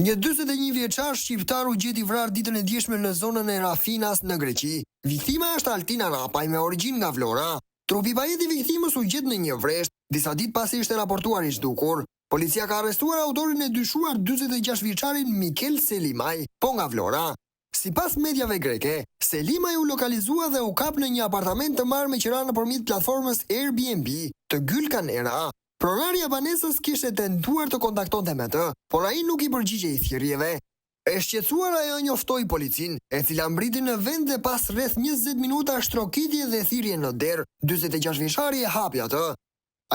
Një 41 vjeçar shqiptar u gjeti vrarë ditën e djeshme në zonën e Rafinas në Greqi. Viktima është Altina Rapaj me origjinë nga Vlora. Trupi i pajisë i viktimës u gjet në një vresht, disa ditë pasi ishte raportuar i zhdukur. Policia ka arrestuar autorin e dyshuar 46 vjeçarin Mikel Selimaj, po nga Vlora. Sipas mediave greke, Selimaj u lokalizua dhe u kap në një apartament të marrë me qira nëpërmjet platformës Airbnb të Gylkanera. Pronarja banesës kishte tentuar të kontaktonte me të, por ai nuk i përgjigjej thirrjeve. E shqetësuar ajo njoftoi policin, e cila mbriti në vend dhe pas rreth 20 minuta shtrokitje dhe thirrje në derë, 46 vjeçari e hapi atë.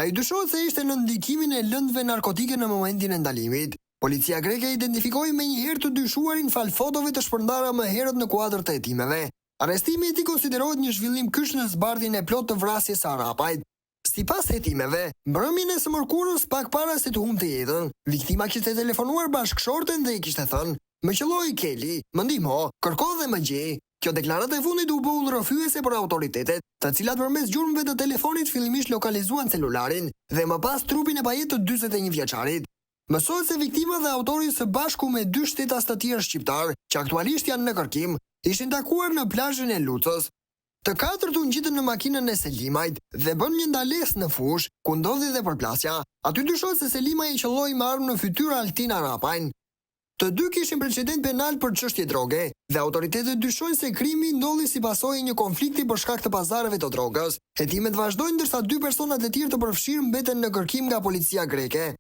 Ai dyshohet se ishte në ndikimin e lëndëve narkotike në momentin e ndalimit. Policia greke identifikoi menjëherë të dyshuarin fal fotove të shpërndara më herët në kuadër të hetimeve. Arrestimi i tij konsiderohet një zhvillim kyç në zbardhjen e plotë të vrasjes së Arapajt. Sipas hetimeve, mbrëmjen e së mërkurës pak para se të humbte jetën, viktima kishte telefonuar bashkëshorten dhe i kishte thënë: "Më qelloi Keli, më ndihmo, kërko dhe më gjej." Kjo deklaratë e fundit u bë udhërrëfyese për autoritetet, të cilat përmes gjurmëve të telefonit fillimisht lokalizuan celularin dhe më pas trupin e pajet të 41 vjeçarit. Mësohet se viktima dhe autori së bashku me 2 shtetas të tjerë shqiptar, që aktualisht janë në kërkim, ishin takuar në plazhin e Lucës. Të katërt u ngjitën në makinën e Selimajt dhe bën një ndalesë në fushë, ku ndodhi dhe përplasja. Aty dyshohet se Selimaj i qelloi me armë në fytyrë Altina Rapajn. Të dy kishin precedent penal për çështje droge dhe autoritetet dyshojnë se krimi ndodhi si pasojë e një konflikti për shkak të pazareve të drogës. Hetimet vazhdojnë ndërsa 2 personat e tjerë të përfshirë mbeten në kërkim nga policia greke.